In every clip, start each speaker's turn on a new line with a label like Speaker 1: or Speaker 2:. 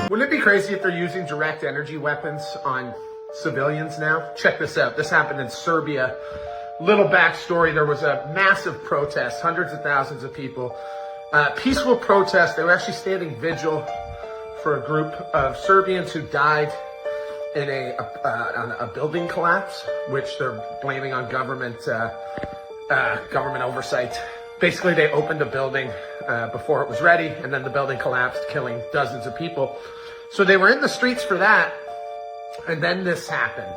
Speaker 1: Wouldn't it be crazy if they're using direct energy weapons on civilians now? Check this out. This happened in Serbia. Little backstory, there was a massive protest, hundreds of thousands of people. Peaceful protest. They were actually standing vigil for a group of Serbians who died in on a building collapse, which they're blaming on government oversight. Basically, they opened a building before it was ready, and then the building collapsed, killing dozens of people. So they were in the streets for that, and then this happened.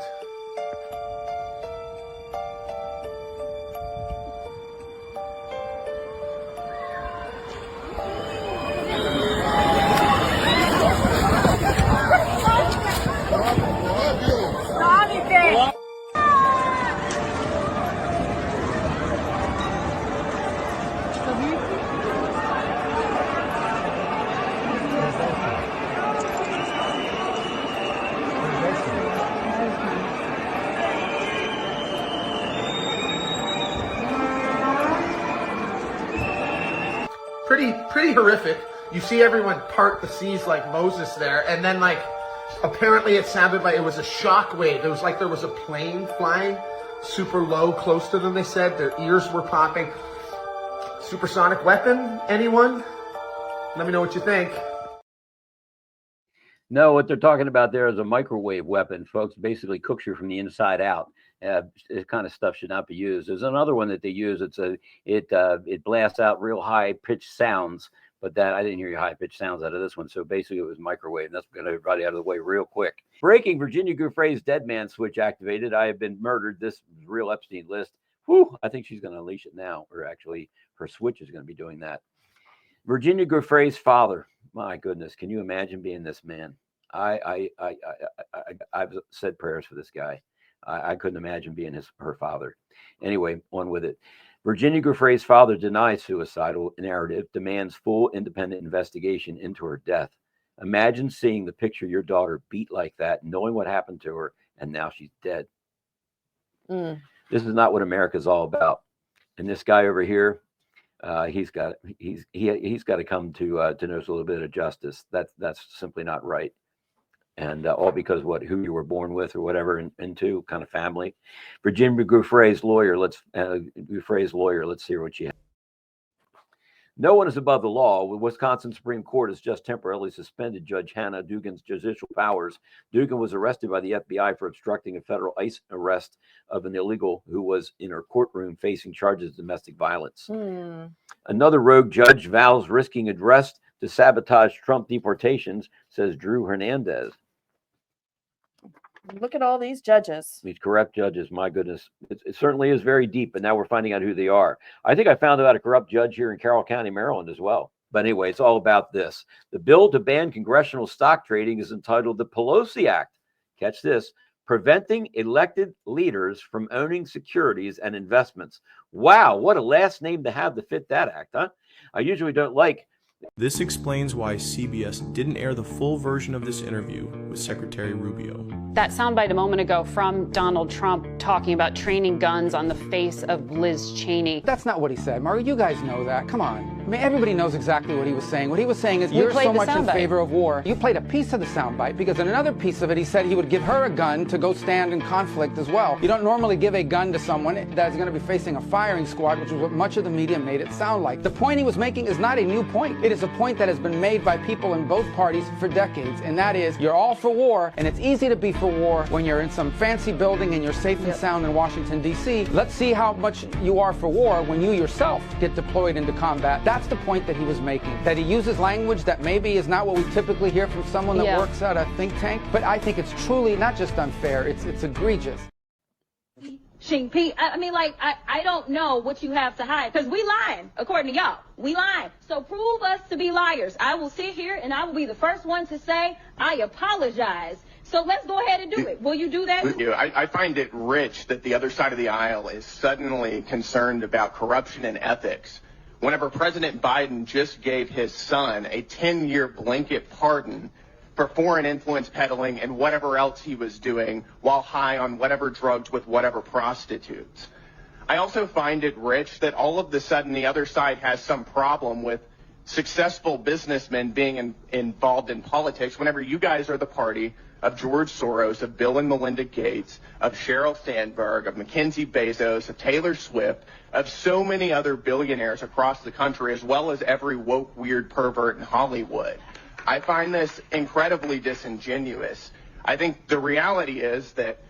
Speaker 1: Pretty horrific. You see everyone part the seas like Moses there, and then like apparently it sounded like it was a shock wave. It was like there was a plane flying super low close to them, they said. Their ears were popping. Supersonic weapon, anyone? Let me know what you think.
Speaker 2: No, what they're talking about there is a microwave weapon, folks. Basically cooks you from the inside out. This kind of stuff should not be used. There's another one that they use. It blasts out real high pitched sounds, but that I didn't hear high pitched sounds out of this one. So basically, it was microwave. And that's going to everybody out of the way real quick. Breaking: Virginia Giuffre's dead man switch activated. I have been murdered. This real Epstein list. Whew, I think she's going to unleash it now, or actually, her switch is going to be doing that. Virginia Giuffre's father. My goodness, can you imagine being this man? I've said prayers for this guy. I couldn't imagine being her father. Anyway, on with it. Virginia Giuffre's father denies suicidal narrative, demands full independent investigation into her death. Imagine seeing the picture of your daughter beat like that, knowing what happened to her, and now she's dead. This is not what America's all about. And this guy over here, he's got to come to know a little bit of justice. That's simply not right. And all because who you were born with or whatever into kind of family. Virginia Giuffre's lawyer. Let's hear what she has. No one is above the law. The Wisconsin Supreme Court has just temporarily suspended Judge Hannah Dugan's judicial powers. Dugan was arrested by the FBI for obstructing a federal ICE arrest of an illegal who was in her courtroom facing charges of domestic violence. Another rogue judge vows risking arrest to sabotage Trump deportations, says Drew Hernandez.
Speaker 3: Look at all these judges.
Speaker 2: These corrupt judges, my goodness. It certainly is very deep, and now we're finding out who they are. I think I found out a corrupt judge here in Carroll County, Maryland as well. But anyway, it's all about this. The bill to ban congressional stock trading is entitled the Pelosi Act. Catch this. Preventing elected leaders from owning securities and investments. Wow, what a last name to have to fit that act, huh? I usually don't like.
Speaker 4: This explains why CBS didn't air the full version of this interview with Secretary Rubio.
Speaker 5: That soundbite a moment ago from Donald Trump talking about training guns on the face of Liz Cheney.
Speaker 6: That's not what he said, Mario. You guys know that. Come on. I mean, everybody knows exactly what he was saying. What he was saying is, you're so much in favor of war. You played a piece of the soundbite because in another piece of it, he said he would give her a gun to go stand in conflict as well. You don't normally give a gun to someone that's going to be facing a firing squad, which is what much of the media made it sound like. The point he was making is not a new point. It is a point that has been made by people in both parties for decades, and that is, you're all for war, and it's easy to be for war when you're in some fancy building and you're safe and sound in Washington, D.C. Let's see how much you are for war when you yourself get deployed into combat. That's the point that he was making. That he uses language that maybe is not what we typically hear from someone that works at a think tank, but I think it's truly not just unfair, it's egregious.
Speaker 7: I mean, like, I don't know what you have to hide, because we lying, according to y'all. We lying. So prove us to be liars. I will sit here and I will be the first one to say, I apologize. So let's go ahead and do it. Will you do that?
Speaker 8: I find it rich that the other side of the aisle is suddenly concerned about corruption and ethics. Whenever President Biden just gave his son a 10-year blanket pardon for foreign influence peddling and whatever else he was doing while high on whatever drugs with whatever prostitutes. I also find it rich that all of a sudden the other side has some problem with successful businessmen being involved in politics whenever you guys are the party of George Soros, of Bill and Melinda Gates, of Sheryl Sandberg, of Mackenzie Bezos, of Taylor Swift, of so many other billionaires across the country, as well as every woke, weird pervert in Hollywood. I find this incredibly disingenuous. I think the reality is that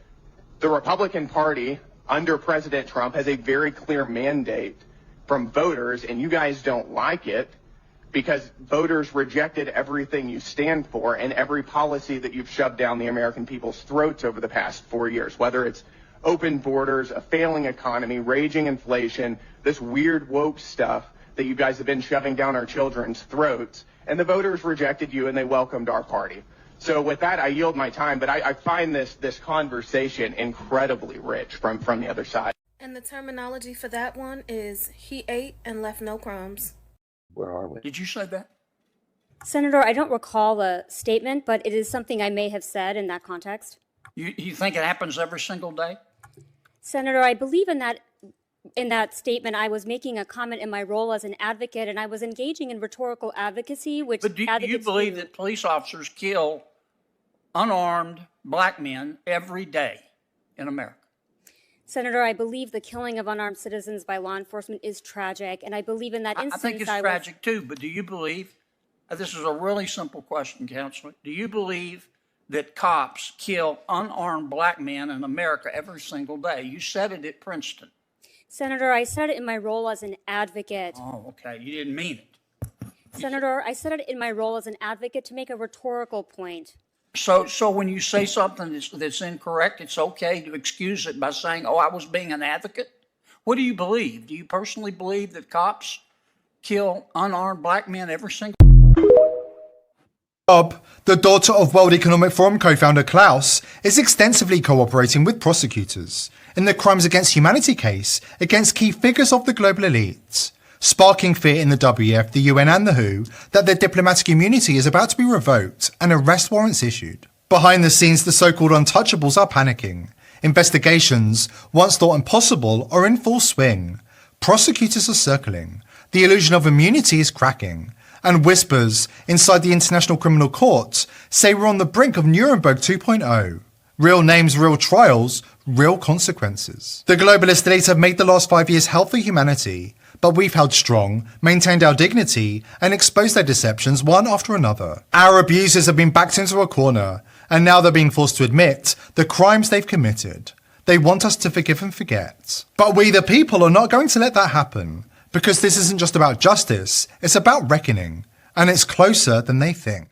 Speaker 8: the Republican Party under President Trump has a very clear mandate from voters, and you guys don't like it because voters rejected everything you stand for and every policy that you've shoved down the American people's throats over the past 4 years, whether it's open borders, a failing economy, raging inflation, this weird woke stuff that you guys have been shoving down our children's throats. And the voters rejected you and they welcomed our party. So with that, I yield my time, but I find this conversation incredibly rich from the other side.
Speaker 3: And the terminology for that one is he ate and left no crumbs.
Speaker 2: Where are we?
Speaker 9: Did you say that?
Speaker 10: Senator, I don't recall the statement, but it is something I may have said in that context.
Speaker 9: You think it happens every single day?
Speaker 10: Senator, I believe in that statement, I was making a comment in my role as an advocate, and I was engaging in rhetorical advocacy, which
Speaker 9: But do you believe that police officers kill unarmed black men every day in America?
Speaker 10: Senator, I believe the killing of unarmed citizens by law enforcement is tragic, and I believe in that instance.
Speaker 9: I think it's tragic too, but do you believe, this is a really simple question, Counselor, do you believe that cops kill unarmed black men in America every single day? You said it at Princeton.
Speaker 10: Senator, I said it in my role as an advocate.
Speaker 9: Oh, okay. You didn't mean it.
Speaker 10: Senator, I said it in my role as an advocate to make a rhetorical point.
Speaker 9: So when you say something that's incorrect, it's okay to excuse it by saying, oh, I was being an advocate? What do you believe? Do you personally believe that cops kill unarmed black men every single day?
Speaker 11: Schwab, the daughter of World Economic Forum co-founder Klaus, is extensively cooperating with prosecutors in the Crimes Against Humanity case against key figures of the global elite, sparking fear in the WEF, the UN and the WHO that their diplomatic immunity is about to be revoked and arrest warrants issued. Behind the scenes, the so-called Untouchables are panicking. Investigations, once thought impossible, are in full swing. Prosecutors are circling. The illusion of immunity is cracking. And whispers inside the International Criminal Court say we're on the brink of Nuremberg 2.0. Real names, real trials, real consequences. The globalist elites have made the last 5 years hell for humanity, but we've held strong, maintained our dignity, and exposed their deceptions one after another. Our abusers have been backed into a corner, and now they're being forced to admit the crimes they've committed. They want us to forgive and forget. But we the people are not going to let that happen, because this isn't just about justice, it's about reckoning, and it's closer than they think.